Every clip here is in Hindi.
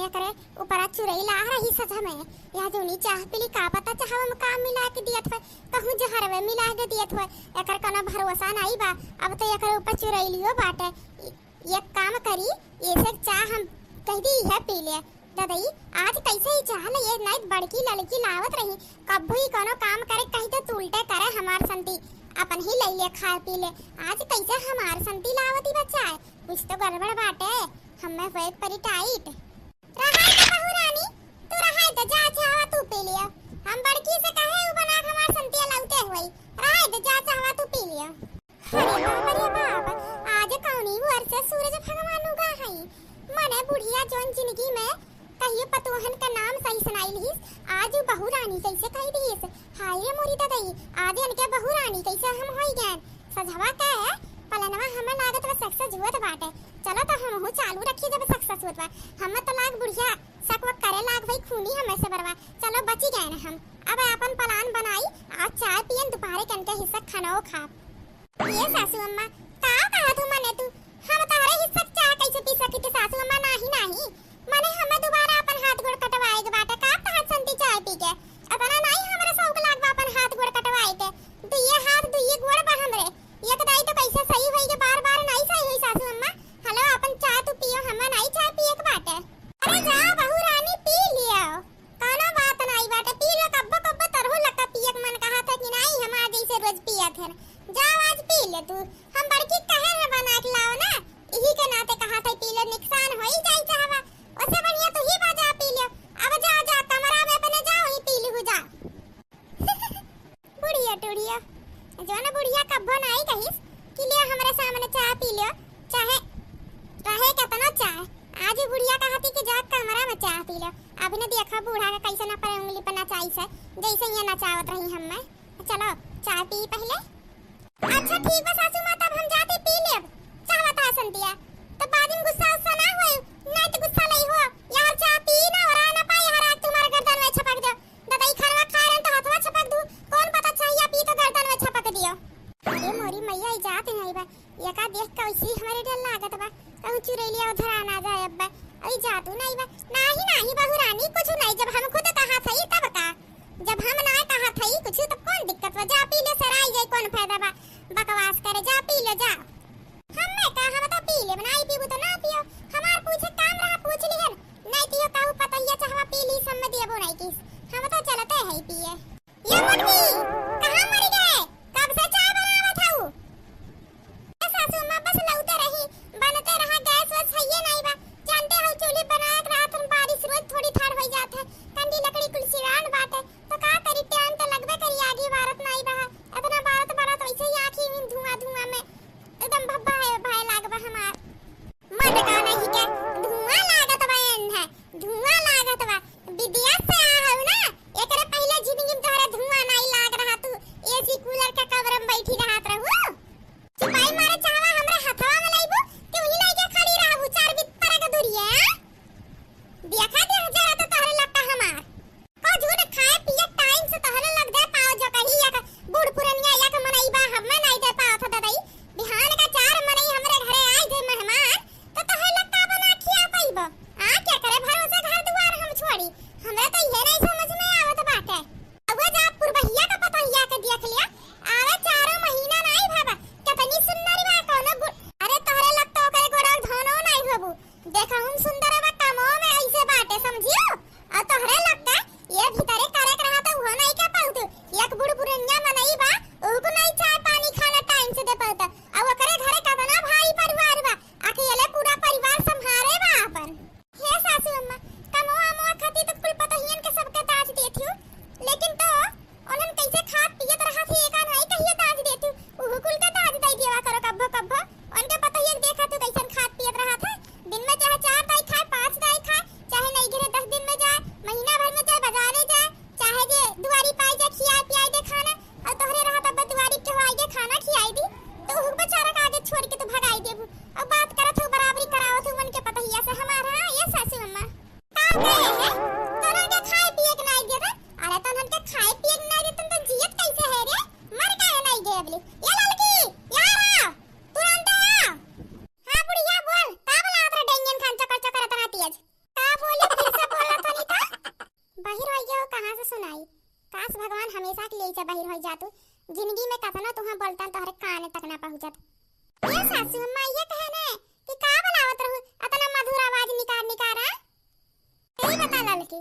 या करे ऊपर चुरई ला रही सजा में या जोनी चाह पीली का पता चाहवा में काम मिला के दियत है कहूं जहरवे मिला के दियत है एकर कोनो भरोसा नहीं बा। अब तो एकर ऊपर चुरई लियो बाटे ये काम करी ये से चाह हम कह दी है पी ले दादाई आज कैसे ही चाह ले ये नहीं बड़की लड़की लावत रही कभी कोनो काम करे कहीं तो उल्टे करे हमार संती अपन ही ले ले खा पी ले आज कैसे हमार संती लावती बच्चा है कुछ तो गड़बड़ बाटे हमें वेट परी टाइट रहाई तो बहू रानी तू रहाई तो जा चाहवा तू पी लिया हम बड़की से कहे उ बना हमार संती लाउते हुई रहाई तो जा चाहवा तू पी लिया। अरे बाप आज कौनी वर्ष सूरज भगवान उगा है मने बुढ़िया जोन जिंदगी में कहिए पतोहन का नाम सही सुनाई लिहिस आज बहू रानी कैसे कह दिस हाय रे मोरी दादाई आज इनके बहू रानी कैसे हम होई गए सजवा का है पलनवा हमें लागत व सक्सेस हुआ बाटे चलो तो हम हो चालू रखी जब सक्सेस हुआ हम तो लाग बुढ़िया सकवा करे लाग भाई खूनी हमें से बरवा चलो बची गए ना हम अब अपन प्लान बनाई आज चाय पियन दोपहर के इनके हिस्सा खाना खा ये सासू अम्मा का कहा तू मने तू हम तारे हिस्सा चाय कैसे पी सकी थे सासू अम्मा नहीं मने हमें दोबारा अपन हाथ गोड़ कटवाए के बाटे का हाथ संती चाय पी के अपना नहीं हमरे शौक लागबा अपन हाथ गोड़ कटवाए के तो ये हाथ तो ये गोड़ बा हमरे एक दाई तो कैसे सही होई के बार-बार नहीं सही होई सासू अम्मा हेलो अपन चाय तू पियो हम नहीं चाय पिए के बाटे अरे जा बहू रानी पी लियो कोनो बात नहीं बाटे पी लो कब्बो तरहो लका पिए के मन कहा था कि नहीं हम आज जैसे रोज पिया थे जाओ आज पी ले तू हम बड़की कहे है बना के लाओ ना यही के नाते कहा था पी लो नुकसान हो ही जाई चाहवा उससे बढ़िया तू ही बाजा पी लियो अब जा जा कमरा में अपने जाओ ही पी ली जा बुढ़िया टुड़िया जो ना बुढ़िया कब्बो नहीं कहिस कि ले हमारे सामने चाय पी लियो चाहे रहे कितना चाय आज बुढ़िया कहती कि जा कमरा में चाय पी लो अभी ने देखा बूढ़ा का कैसे ना पर उंगली पर नचाई से जैसे ये नचावत रही हम में चलो चाय पी पहले अच्छा ठीक बा सासू मां तब हम जाते पी लेब चाहत आ संतिया तो बाद में गुस्सा उस्सा ना होए नहीं तो गुस्सा नहीं हो यार चाय पी ना और ना पाए हर आज तुम्हारे गर्दन में छपक दो ददाई खरवा खा रहे तो हाथवा छपक दूं कौन पता चाहिए पी तो गर्दन में छपक दियो अरे मोरी मैया ई जाते हैं बा ये का देख के वैसी हमारे डर लागत बा कहूं चुरैलिया उधर आना जाए अब्बा अई जातू नहीं बा नहीं बहू रानी कुछ नहीं जब हम खुद कहा था तब का जब हम ना कहा था कुछ तो कौन दिक्कत बा जा पी ले सराई जाए कौन फायदा बा बकवास करे जा पी ले जा हमने कहा हम तो पी ले बनाई पीबू तो ना पियो हमार पूछे काम रहा पूछ लिहन नहीं पियो कहू पता ही चाहवा पी ली सम्म देबो नहीं किस हम तो चलते है पिए ये मुर्गी कहां मर गए कब से चाय बनावत हूं सासू मां बस लौटे रही बनते रहा गैस वस है ये नहीं बा जानते हो चूल्हे बनाए रात में बारिश रोज थोड़ी ठाड़ हो जात है ठंडी लकड़ी कुल सिरान बात है तो का करी टाइम तो लगबे करी आगे भारत नहीं बहा इतना भारत वैसे ही आंखी में धुआं में एकदम भब्बा है भाई लागबा हमार मन का नहीं के धुआं लागत बहन है धुआं लागत बा विदेश से आ हूं ना एकरे पहले जिंदगी में तोहरा धुआं नहीं लाग रहा तू एसी कूलर के कवर में बैठी रहत रहू सिपाही मारे चाहवा हमरे हथवा में लाइबो कि वही लाइके खड़ी रहबू 4 बित पर के दूरिया देखा दे जरा तो तोहरे लगता हमार को झूठ खाए पिए टाइम से तोहरे लग दे पाओ जो कही या बूढ़ पुरनिया या के मनई बा हम नहीं दे पाओ था दादाई बिहान का 4 मनई हमरे घरे आए जे मेहमान तो तोहरे लगता बना खिया पाइबो आ क्या करे भरोसे घर दुआर हम छोड़ी हमरा तो ये नहीं समझ में आवत बाटे अब जा पुरबहिया का पतहिया के देख लिया आवे 4 महीना नहीं भाबा कितनी सुंदर बा कोनो अरे तोहरे लगता ओकरे गोड़ धनो नहीं होबू देखा हम सुंदर बा कमो में ऐसे बाटे समझियो और तोहरे लगता ये भीतरे करे रहा तो वो नहीं के पाउत एक बुढ़ बुढ़िया मनई बा ओको नहीं चाय पानी खाना टाइम से दे पाता अब ओकरे घरे कतना भाई परिवार बा अकेले पूरा परिवार संभारे बा अपन हे सासू अम्मा कमो अमो खाती तो कुल पतहियन के सबके ताज देथियो लेकिन तो उन्हन कैसे खात पियत रहा थी एका नहीं कहिए ताज देतू ओहो कुल के ताज दई देवा करो कब्बो उनके पतहियन देखा तू कैसन खात पियत रहा था दिन में चाहे 4 दाई खाए 5 दाई खाए चाहे नहीं गिरे 10 दिन में जाए महीना भर में चाहे बाजारे जाए चाहे जे दुआरी पाई जा खिया पियाई दे खाना और तोहरे रहा तब दुआरी के होई दे खाना खियाई दी तो ओह बेचारा का आगे छोड़ के तो भगाई देबू अब बात करत हो बराबरी करावत हो मन के पतहिया से हमारा ये सासू अम्मा का कहे है तोरा के खाए पिए के नहीं देता अरे तोहन के खाए पिए के नहीं देतन तो जियत कैसे है रे मर काहे नहीं दे अबली ये लड़की यार तुरंत आ हां बुढ़िया बोल का बोला तेरा डेंगन खान चकर चकर तना तेज का बोले बाहर हो गया हो कहां से सुनाई। काश भगवान हमेशा के लिए जा बाहर हो जातू। जिंदगी में कतना तुहा बोलता तोहरे कान तक ना पहुंचत। ये सासू अम्मा ये कहने कि का बनावत रहू अतना मधुर आवाज निकार यही बता ललकी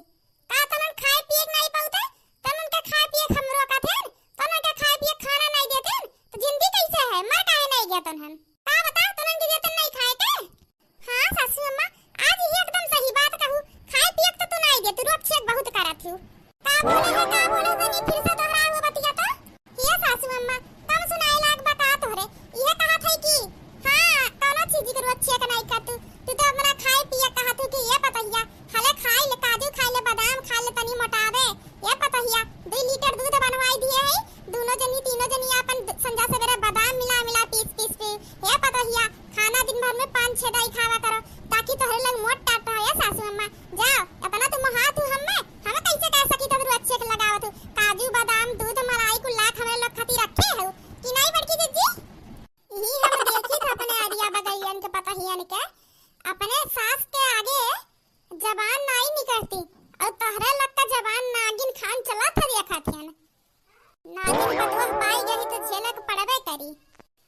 का तनन खाए पिए नहीं पाउते तनन के खाए पिए हमरो का थे तनन के खाए पिए खाना नहीं देते तो जिंदगी कैसे है मर काहे नहीं गया तनन का बता तनन के देते नहीं खाए के। हां सासू अम्मा आज ही एकदम सही बात कहू खाए पिए तो तू नहीं दे तू रोज चेक बहुत करत हूं का बोले तनी फिर से दोहराओ बतिया तो। ये सासू अम्मा तम सुनाए लाग बता तोहरे ये कहा थे कि हां कोनो चीज के रोज चेक नहीं कर तू तो हमरा खाए पिए कहा तू कि ये पतैया हले खाए ले काजू खाए ले बादाम खाए ले तनी मोटावे ये पतैया 2 लीटर दूध बनवाई दिए है दोनों जनी तीनों जनी अपन संजा सवेरे बादाम मिला पीस पे ये पतैया खाना दिन भर में 5-6 दाई खावा करो ताकि तोहरे लग मोट टाट है सासू अम्मा जाओ अपना तुम हाथ हूं हमें कैसे कह सकी तो अच्छे के लगावत काजू बादाम दूध मलाई कुल्ला हमें लोग खाती रखे हो कि नहीं बड़की जीजी। यही हम देखी था अपने आरिया बगैयन के पतहियन के अपने सास के आगे जबान नहीं निकलती और तोहरे लग का जबान नागिन खान चला था देखा थे नागिन बदवा पाई गई तो झेलक पड़बे करी।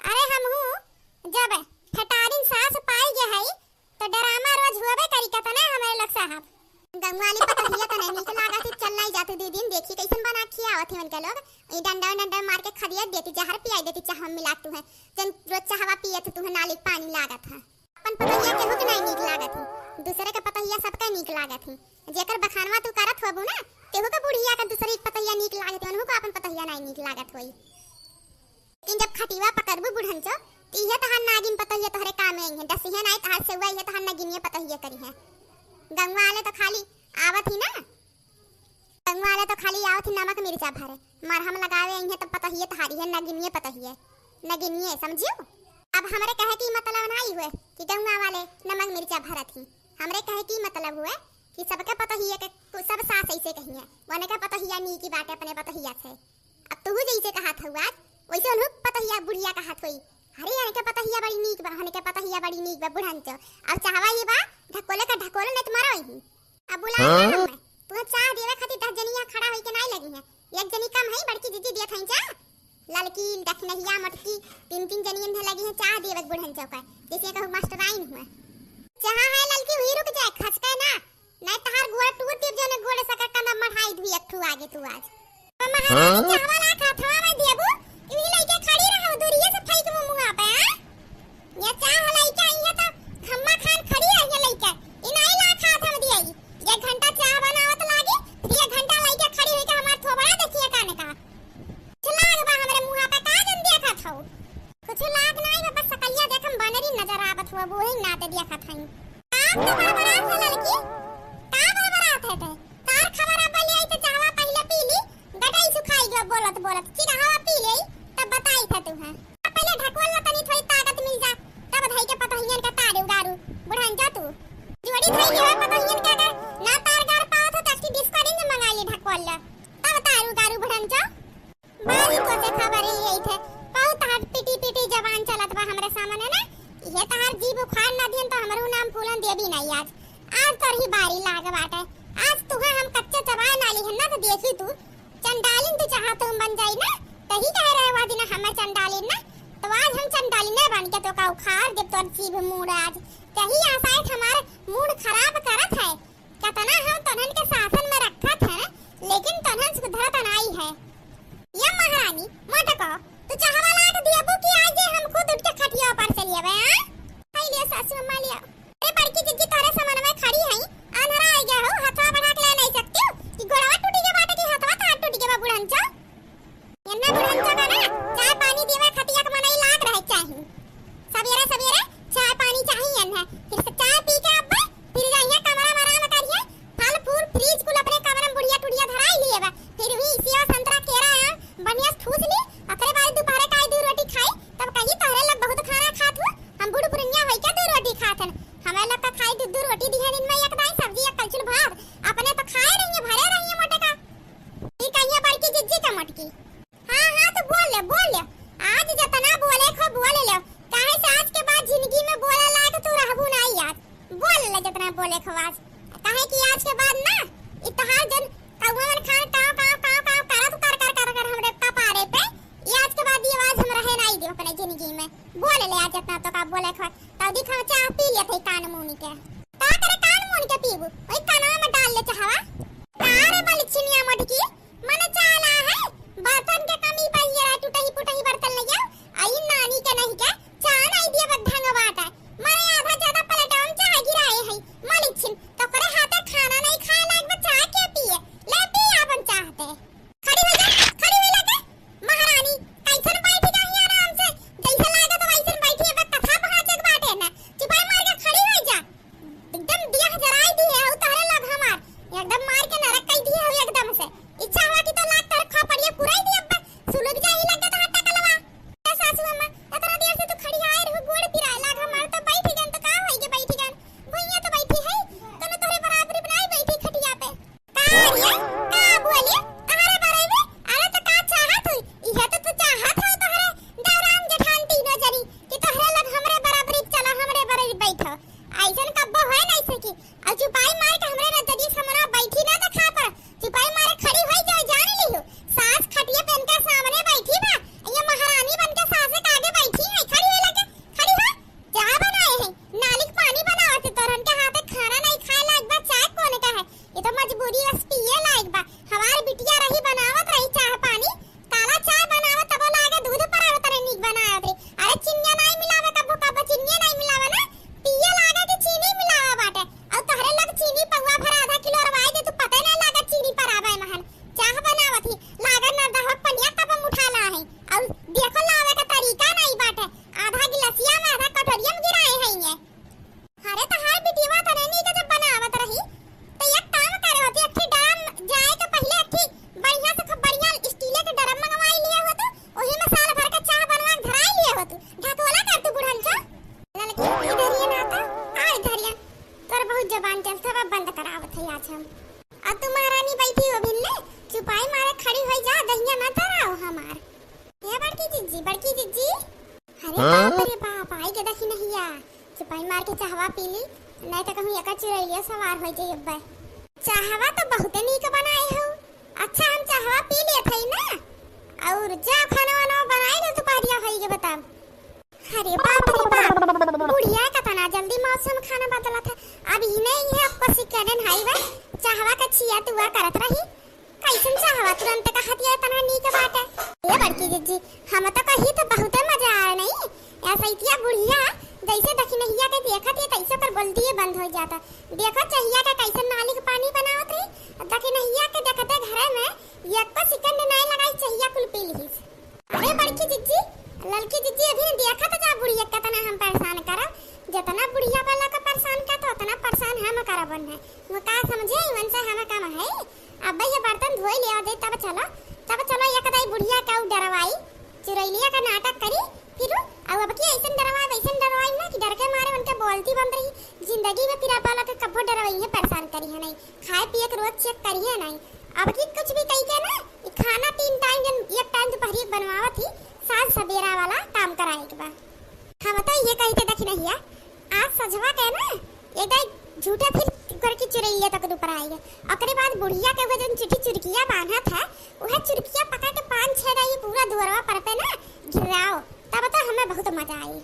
अरे हम हूं जब ठटारिन सास पाई गए है तो डरामा रोज हुआबे करी कतने हमारे लग साहब गंगवाली पतहिया तने नीक लागा से चल नहीं जाते दीदी देखी कैसन बना खियावत है उनके लोग ई डंडा मार के खदिया देती जहर पियाई देती चाह हम मिला तू है जन रोज चाहवा पिए तो तुम्हें नाली पानी लागत है अपन पतहिया के हुक नहीं नीक लागत है दूसरे के पतहिया सबका नीक लागत है जेकर बखानवा तू करत होबू ना तेहू के बुढ़िया का दूसरी पतहिया नीक लागत है उनको अपन पतहिया नहीं नीक लागत होई। लेकिन जब खटिवा पकड़बू बुढ़नचो तो इहे तहां नागिन पतहिया तोहरे काम में है दसिहे नहीं तहां से हुआ इहे तहां नागिनिया पतहिया करी है। गंगवा वाले तो खाली आवत ही ना गंगवा वाले तो खाली आवत ही नमक मिर्चा भरे मरहम लगावे इहे तो पतहिया थारी है नागिनिया पतहिया नागिनिया समझियो। अब हमरे कहे की मतलब नहीं हुए कि गंगवा वाले नमक मिर्चा भरत ही हमरे कहे की मतलब हुए कि सबके पतहिया के सब सास ऐसे कहिए वने का पतहिया नी की बात अपने पतहिया से। अब तू जैसे कहा था हुआ वैसे उन्हों पतहिया बुढ़िया कहा थोई अरे यार के पतहिया बड़ी नीक बा हने के पतहिया बड़ी नीक बा बुढ़न तो अब चाहवा ये बा ढकोले का ढकोले नहीं तुम्हारा ही अब बुला मैं तू चाह देवे खातिर 10 जनिया खड़ा होई के नहीं लगी है एक जनी कम है बड़की जीजी दिया थई जा लड़की दखनहिया मटकी 3 जनियन में लगी है चाह देवे बुढ़न चौका जैसे कहू मास्टराइन हुआ चाह है लड़की हुई रुक जाए खसके ना नहीं तहार गोड़ टूट टिप जने गोड़ सका कना मढ़ाई धुई एक ठू आगे तू आज महारानी चाहवा ला खा थवा में देबू ई लइके खड़ी रहो दूरिये से फेंक मु मुंह पे ये चाह लइके ये तो खम्मा खान खड़ी है ये लइके ई नहीं ला खा थम दिए 1 घंटा चाह बनावत लागी फिर 1 घंटा लइके खड़ी होई के हमार थोबड़ा देखिए काने का चलाग बा हमरे मुंह पे का जन देखत हो कुछ लाग नहीं बा बस सकैया देखम बनरी नजर आवत हो वो ही नाते देखत हई आप तो बड़ा बड़ा लड़की का बड़ा बड़ा थे तार खबर अब ले आई तो चाहवा पहले पी ली गटाई सुखाई गयो बोलत चिरा हवा पी ले तब बताई था तू है पहले ढकवल ला तनी थोड़ी ताकत मिल जा तब धई के पतहियन का तारे उगारू बुढ़ान जा तू जोड़ी धई के पतहियन का अगर ना तार गार पाओ तो तस्की डिस्कार्डिंग में मंगा ले ढकवल ला तब तारू गारू बुढ़ान जा बारी को से खबर ही आई थे बहुत हाथ पिटी जवान चलत बा हमरे सामने ना ये तहार जीव उखाड़ ना दियन तो हमरो नाम फूलन देबी नहीं आज तर ही बारी लाग बाटे आज तुहे हम कच्चे चबाए नाली है ना तो देखी तू चंडालिन तो चाहा तुम बन जाई ना तही कह रहे हुआ दिन हमें चंडालिन ना तो आज हम चंडालिन बन के तो का उखाड़ दे तोर जीव मूड आज तही आसाइट हमारे मूड खराब करत है कतना हम तनन के शासन में रखत है लेकिन तनन सुधरत नहीं है। ये महारानी मटको तू चाहवा लाग दियबू कि आज हम खुद उठ के खटिया पर से लेबे हां आई ले सासू अम्मा लिया ए बड़की जीजी तोरे सामने में खड़ी है अंधरा आ गया हो हथवा बढ़ा के ले नहीं सकती कि घोड़वा टूटी के बाटे की हथवा था टूटी के बा बुढ़नचा एन्ना बुढ़नचा का ना चाय पानी देवे खटिया के मनई लाग रहे चाहिए सवेरे चाय पानी चाहिए न फिर से चाय पी के अब फिर जाइए कमरा में आराम पर डाल ले चाहवा अरे मलिछिनिया मटकी मने चाला है बर्तन के कमी पर ये टूटही पुटही बर्तन ले जाओ आई नानी के नहीं के चाह नहीं दिया बद्धांग बाटा मने आधा ज्यादा पलटाऊं चाह गिराए है मलिछिन तो करे हाथे खाना नहीं खाए लायक में चाह के पिए ले पी अपन चाहते खड़ी हो जा खड़ी हो लगे महारानी कैसन बैठी गई आराम से जैसे लागे तो वैसे बैठी है कथा पहाचे बाटे ना चुपाई मार के खड़ी हो जा एकदम दिया जराई दी है उतारे लग हमार एकदम मार के नरक कई दी है एकदम से इच्छा हुआ कि तो लाख तर खा पड़िए पूरा ही दी अब सुलग जाई लगे तो हट्टा कलवा सासू अम्मा इतना देर से तो खड़ी आए रहो गोड़ पिरा लाग हमार तो बैठी गन तो का होई के बैठी गन भैया तो बैठी है तने तोरे बराबरी बनाई बैठी खटिया पे का बोली अरे बराबरी अरे तो का चाहत हुई इहे तो तू चाहत हो तोहरे दौरान जेठान तीनो जरी कि तोहरे लग हमरे बराबरी चला हमरे बराबरी बैठो ऐसन कब्बो है नहीं सकी और चुपाई मार के हमरे नजरिए समरा बैठी ना तो खा पर चुपाई मारे खड़ी होई जाओ जान लियो सास खटिया पेन के सामने बैठी बा ये महारानी बन के सास के आगे बैठी है खड़ी हो लगे खड़ी हो चाय बनाए है नालिक पानी बनावत तोरन के हाथे खाना नहीं खाए लायक बा चाय कोने का है ये तो मजबूरी बस पिए लायक बा हमार बिटिया रही बनावत रही चाय पानी काला चाय बनावत तब लागे दूध परावत रही नीक बनावत रही अरे चिन्नी नहीं मिलावे कबो कबो चिन्नी नहीं मिलावे ना पिए लागे कि चीनी मिलावा बाटे और तोहरे लग चीनी पहुआ भर आधा किलो रवाई दे तू पता ना लागे चीनी परावे महन चाह बनावत ही लागे ना दह पनिया कब उठा ला है और देखो लावे का तरीका नहीं बाटे आधा गिलासिया में आधा कटोरिया में गिराए है ये अरे तहार बिटिया तने नी के जब बनावत रही तो एक काम करे होती अठी डाम जाए के पहले अठी बढ़िया से खूब बढ़िया स्टील के ड्रम मंगवाई लिया हो तो ओही में साल भर का चाह बनवा धराई लिया हो तू ढकोला कर तू बुढ़न का ललकी इधर ये ना तो आ इधर ये तोर बहुत जबान चल सब बंद करावत है आज हम अब तू महारानी बैठी हो भिल्ले चुपाई मारे खड़ी हो जा दहिया ना तराओ हमार ये बड़की जिज्जी अरे बाप रे बाप आई के देखी नहीं या चुपाई मार के चाहवा पी ली नहीं तो कहूं एका चुरैलिया सवार हो जाई अब्बा चाहवा तो बहुत नीक बनाए हो अच्छा हम चाहवा पी लिए थे ना और जा खाना वाना बनाई ना तो पारिया होई के बता अरे बाप रे बाप बुढ़िया का तना जल्दी मौसम खाना बदला था अब ही नहीं है आपको सिकरन हाईवे चाहवा का छिया तुआ करत रही कैसन चाहवा तुरंत का हतिया तना नी के बाटे ये बड़की जिज्जी हम तो कही तो बहुत मजा आ नहीं ऐसा इतिया बुढ़िया जैसे दखिनहिया के देखत है तैसे पर बोलती है बंद हो जाता देखो चाहिया का कैसन नाली के पानी बनावत रही दखिनहिया के देखते घर में एक को सिकंड नहीं लगाई चाहिया कुल पी ली अरे बड़की जिज्जी ललकी जिज्जी अभी देखा तो जा बुढ़िया कितना हम परेशान करब जितना बुढ़िया वाला का परेशान का तो उतना परेशान हम करबन है वो का समझे इवन से हम काम है अब ये बर्तन धोई ले दे तब चलो ये कदाई बुढ़िया का डरवाई चुरैलिया का नाटक करी फिर अब की ऐसन डरवाई ना कि डर के मारे उनके बोलती बंद रही जिंदगी में फिर पाला के कब्बो डरवाई है परेशान करी है नहीं खाए पिए के रोज चेक करी है नहीं अब की कुछ भी कही के ना खाना 3 टाइम जन एक टाइम दोपहरी बनवावा थी साज सवेरा वाला काम कराए के बाद हम तो ये कहते देखी नहीं है आज सजवा के ना ये गई झूठे फिर करके चुरैया तक ऊपर आएगा ओकरे बाद बुढ़िया के वजन चिट्ठी चुरकिया बांधा था वह चुरकिया पका के 5-6 रही पूरा दुअरवा पर पे ना गिराओ तब तो हमें बहुत मजा आई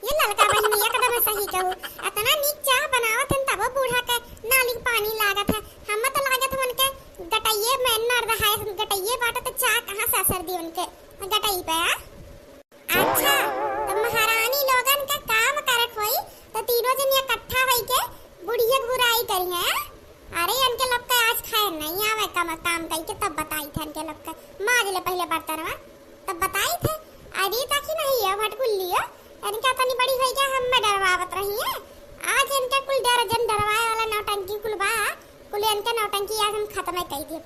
ये ललका बहनी एकदम सही कहू इतना नीक चाह बनावत हन तब बूढ़ा के नाली पानी लागत है हम तो लागत उनके गटइये में नर रहा है गटइये बाटे तो चाह कहां से असर दी उनके गटई पे अच्छा तो महारानी लोगन का काम करत होई तो तीनों जन इकट्ठा होई के बुढ़िया बुराई करी है अरे इनके लोग का आज खाए नहीं आवे काम कई के तब बताई थे इनके लोग का माज ले पहले बर्तनवा तब बताई थे अरे तक ही नहीं है भटकुल लियो इनका तनी बड़ी होई के हम में डरवावत रही है आज इनके कुल डरवाए वाला नौटंकी कुल बा कुल इनके नौटंकी आज हम खत्म कर दी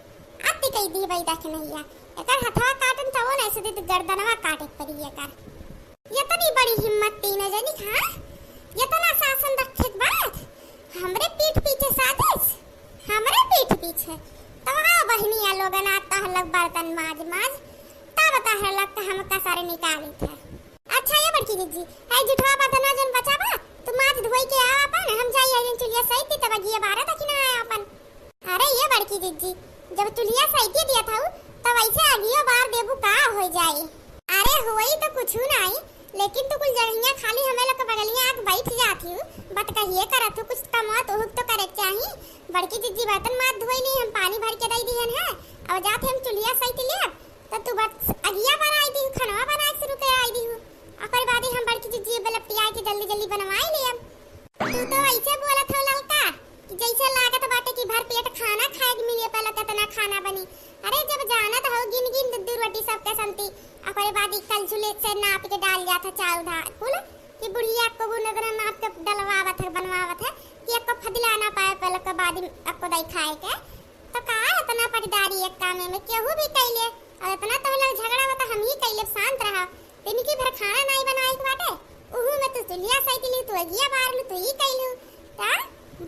आती कह दी भाई देख नहीं है एकर हथवा काटन था वो ऐसे दे गर्दनवा काटे पड़ी एकर ये तनी बड़ी हिम्मत तीन जनी हां ये तना शासन रखे बात हमरे पीठ पीछे साजिश हमरे पीठ पीछे तो हां बहनिया लोगन आता हलक बर्तन माज तब बता हलक हम का सारे निकाली थे अच्छा ये बड़की दीदी है जुठवा बर्तन जन बचावा तुम माज धोई के आ अपन हम जाई आइलन चुलिया सहित तब गिए बारे तक ना आया अपन अरे ये बड़की दीदी जब चुलिया सहित दिया था तब ऐसे आगियो बार देबू का हो जाई अरे होई तो कुछ नहीं लेकिन तू कुछ जगहिया खाली हमें लोग के बगलिया आके बैठ जाती हूँ। बत कहिए करत हूँ कुछ कमवा तो हुक तो करे चाही। बड़की जीजी बर्तन मात धोइली हम पानी भर के दई दिहन है और जाते हम चुलिया सहित ले तो तू बस अगिया बनाई दी खनवा बनाए शुरू कर आई दी हूँ। ओकर बाद हम बड़की जीजी बलपटिया के जल्दी जल्दी बनवाई ले। तू तो ऐसे बोलत हो ललका कि जैसे लागत बाटे कि भर पेट खाना खाए के मिले पहले कितना खाना बनी। अरे जब जाना तो हो गिन गिन दूध रोटी सबके संती ओकर बाद कल झुले से नाप के डाल जाता चावल धा कुल कि बुढ़िया को वो नजर नाप के डलवावत है बनवावत है कि एक को फदिला ना पाए पहले के बाद आपको दई खाए के तो का इतना पटदारी एक काम में केहू भी कैले और इतना तो लोग झगड़ा बता हम ही कैले शांत रहा दिन की भर खाना नहीं बनाए के बाटे ओहू में तो चुलिया सहित ली तो अगिया बार लू तो ही कैलू ता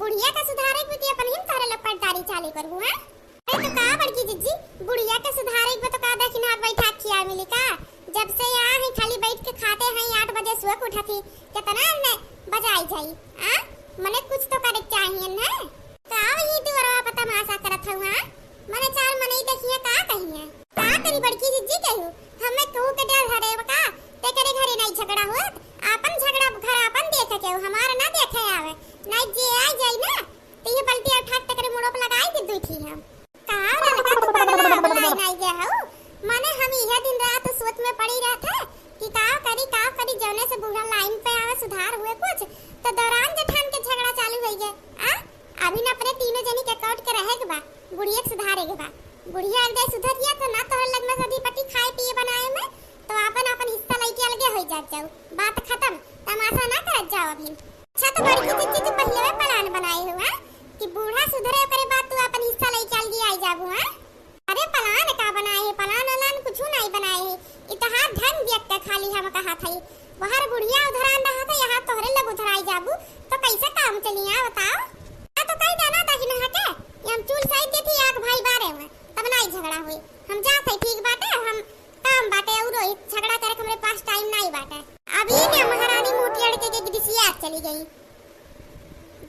बुढ़िया का सुधारे के अपन हिम तारे लपटदारी चाली करबू हां। अरे तो का बड़की जीजी बुढ़िया के सुधारे के तो का देखिन हाथ बैठा खिया मिली का जब से यहाँ है खाली बैठ के खाते हैं 8 बजे सुबह को उठती कितना ने बजाई जाई आ मने कुछ तो करे चाहिए ना का वही दुआरा पता मासा करत हुआ मने चार मने देखिए का कहिए का करी बड़की जीजी कहू हमें कहू के डर हरे का ते करे घरे नहीं झगड़ा होत अपन झगड़ा घर अपन देखे के हमारा ना देखे आवे नहीं जे आ जाई ना तो ये बल्टी उठा के करे मुड़ो पे लगाई दे दुई थी हम का लगा तू बगला नहीं जे हो माने हम यह दिन रात सोच में पड़ी रहता कि का करी जौने से बूढ़ा लाइन पे आवे सुधार हुए कुछ तो दौरान जेठान के झगड़ा चालू हो गए आ अभी ना अपने तीनों जनी के काट के रहे के बा बुढ़िया सुधारे के बा बुढ़िया एक दे सुधर गया तो ना तोहर लग में सदी पट्टी खाए पिए बनाए में तो अपन हिस्सा लेके अलगे हो जाओ बात खत्म तमाशा ना करत जाओ अभी। अच्छा तो बड़की जीजी तू पहले में प्लान बनाए हुआ कि बूढ़ा सुधरे करे बात तू अपन हिस्सा लेके अलगे आई जाबू हां। अरे प्लान का बनाए है प्लान कुछ नहीं बनाए है इतिहास धन व्यक्त के खाली हम कहा थई बाहर बुढ़िया उधरान रहा था यहाँ तोहरे लग उधराई जाबू तो कैसे काम चलिया बताओ आ तो कई जाना था कि ना के हम चूल साइड देती आग भाई बारे में तब नहीं झगड़ा हुई हम जा थे ठीक बाटे हम काम बाटे और झगड़ा करे हमरे पास टाइम नहीं बाटे अभी ने महारानी मोटी लड़के के गिदिसिया चली गई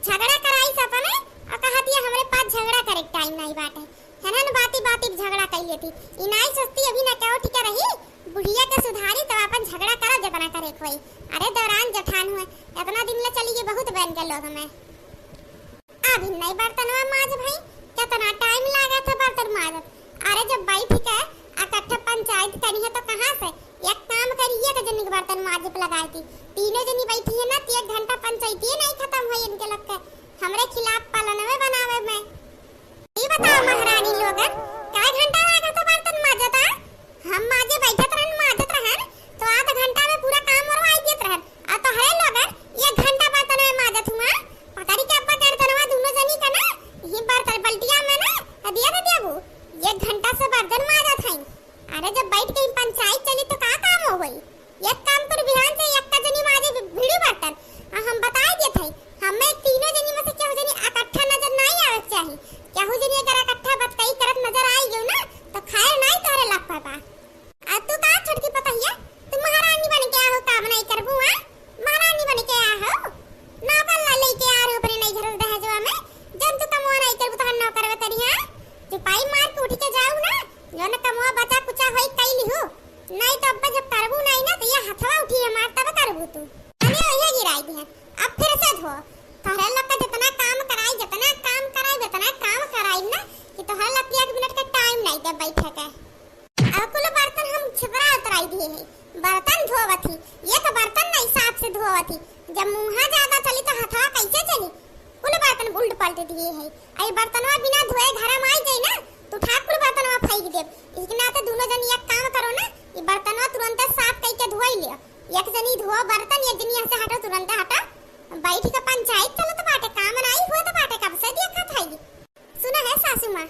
झगड़ा कराई सपने और कहती है हमरे पास झगड़ा करे टाइम नहीं बाटे हनन बाती झगड़ा कर लेती इनाई सस्ती अभी ना क्या ठीक रही बुढ़िया के सुधारी तो अपन झगड़ा करा जतना करे कोई अरे दौरान जठान हुए इतना दिन ले चली गई बहुत बन गए लोग में अभी नहीं बर्तनवा माज भाई कितना टाइम लगा था बर्तन माजत अरे जब बैठ के इकट्ठा पंचायत करी है तो कहां से एक काम करिए तो जनी के बर्तन माजे पे लगाई थी तीनों जनी बैठी है ना 1 घंटा पंचायत ही नहीं खत्म हुई इनके लोग के हमरे खिलाफ पालन में बनावे में ये बताओ महारानी लोगन काय घंटा लगा तो बर्तन माजता हम माजे बैठत रहन तो आधा घंटा में पूरा काम करवाई देत रहन आ तो हरे लोगन 1 घंटा बर्तन में माजत हुआ पकड़ी के अब्बा बर्तनवा दोनों जनी का ना ये बर्तन बल्टिया में ना दिया दे देबू 1 घंटा से बर्तन माजत हई अरे जब बैठ के पंचायत चली तो का काम हो गई एक काम पर बिहान से एक का जनी माजे भिड़ी बर्तन हम बताई देत हई हमें तीनों जनी में से केहू जनी इकट्ठा नजर नहीं आवे चाहिए केहू जनी अगर इकट्ठा बतकई करत नजर आई गयो ना तो खाए नहीं तोरे लग पापा आ तू का छोटकी पतहिया तू महारानी बन के आओ काम नहीं करबू हां महारानी बन के आओ नौकर ला लेके आ रहे अपने नहीं घर रह जावा में जब तू कमवा नहीं करबू तो न करवे तरी हां चुपाई मार के उठ के जाऊ ना जो न कमवा बचा कुचा होई कैली हो नहीं तो अब जब करबू नहीं ना तो ये हथवा उठी है मार तब करबू तू अने ओहे गिराई दी है अब फिर से धो तोहरे लोग का जितना काम कराई उतना काम कराई ना कि तोहरे लोग 1 मिनट का टाइम नहीं दे बैठे के अब कुल बर्तन हम छिपरा उतराई दिए है बर्तन धोवथी एक बर्तन नहीं साफ से धोवथी जब मुंहा ज्यादा चली तो हथवा कैसे चली कुल बर्तन उल्ट पलट दिए है आई बर्तनवा बिना धोए घर में आई जाई ना तो ठाकुर बर्तनवा फेंक दे इतना तो दोनों जन एक काम करो ना ये बर्तनवा तुरंत साफ करके धोई लियो एक जनी धो बर्तन एक जनी से हटो तुरंत हटा बैठ के पंचायत चलो तो बाटे काम नहीं हुआ तो बाटे कब से देखा थाई सुना है सासू मां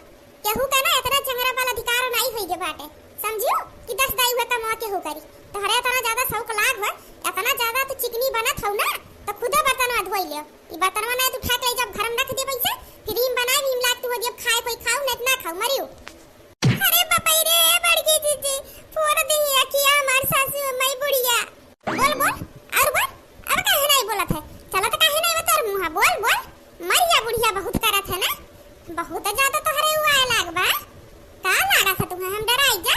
केहू का ना इतना झगड़ा वाला अधिकार नहीं होई के बाटे समझियो कि 10 दाई हुआ कमा के हो करी तोहरे इतना ज्यादा शौक लाग है इतना ज्यादा तो चिकनी बनत हो ना तो खुदे बर्तनवा धोई लियो ई बर्तनवा ना तू उठा के जब घर में रख दे पैसे फिर इन बनाए भीम लाग तू जब खाए कोई खाऊ नहीं ना खाऊ मरियो अरे बापा रे बड़की जीजी फोड़ दी अखिया हमार सासू मई बुढ़िया बोल और बोल अब काहे नहीं बोलत है चलो तो काहे नहीं बता मुंह बोल मरिया बुढ़िया बहुत करत है ना बहुत ज्यादा तोहरे हुआ लाग बा का लागा था तुम्हें हम डराई जा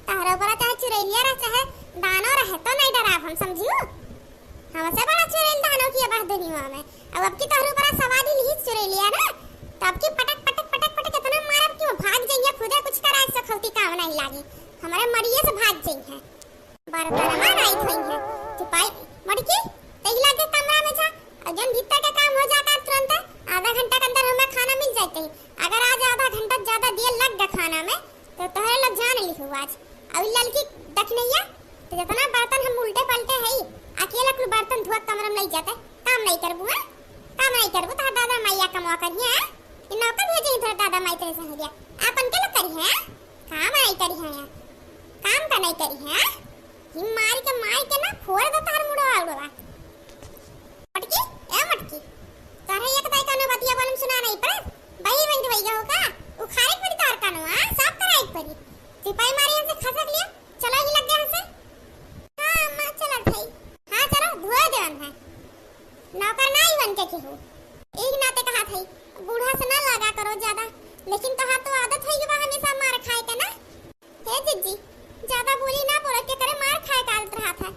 तोहरे ऊपर चाहे चुरैलिया रह चाहे दानो रहे तो नहीं डरा हम समझियो हमसे बड़ा चुड़ैल दानो की बात दुनिया में। अब की तोहरो बड़ा सवाल ही लिहित चुड़ैलिया ना, तब की पटक पटक पटक पटक इतना मारब कि वो भाग जाइए, खुदे कुछ कराए सखौती काम नहीं लागी, हमारे मरिए से भाग जाइए। बर्तन में आई थई है चुपाई मड़की तही लागे कमरा में जा, जन भीतर का काम हो जाता है तुरंत, आधा घंटा के अंदर हमें खाना मिल जाते है। अगर आज आधा घंटा ज्यादा देर लग गया खाना में तो तोहरे लग जान लिखो आज। अब लड़की देख नहीं है तो जितना बर्तन हम उल्टे पलटे है ही अकेला कुल बर्तन धोआ कमरा में नहीं जाते, काम नहीं करबू है, काम नहीं करबू तो दादा मैया कमवा करिए है, इन नौकर भेजे इधर दादा माई तेरे से हो गया अपन के लोग करी है, काम नहीं करी है, काम का नहीं करी है, हिम मार के ना फोड़ दो तार मुड़वा उड़वा। मटकी ए मटकी तारे एक दाई कानो बतिया बोलम सुना नहीं पर बही बंद होई गयो का उखाड़े पड़ी तार कानो आ साफ कराई पड़ी सिपाही मारे हमसे खसक लिया चलो ही लग गया हमसे। हां अम्मा चला भाई हां चलो धोए देवन है नौकर नहीं बन के हो एक नाते कहा थई बूढ़ा से ना लगा करो ज्यादा, लेकिन कहा तो आदत है कि हमेशा मार खाए के ना। हे जीजी ज्यादा बोली ना बोले के करे मार खाए का आदत रहा था,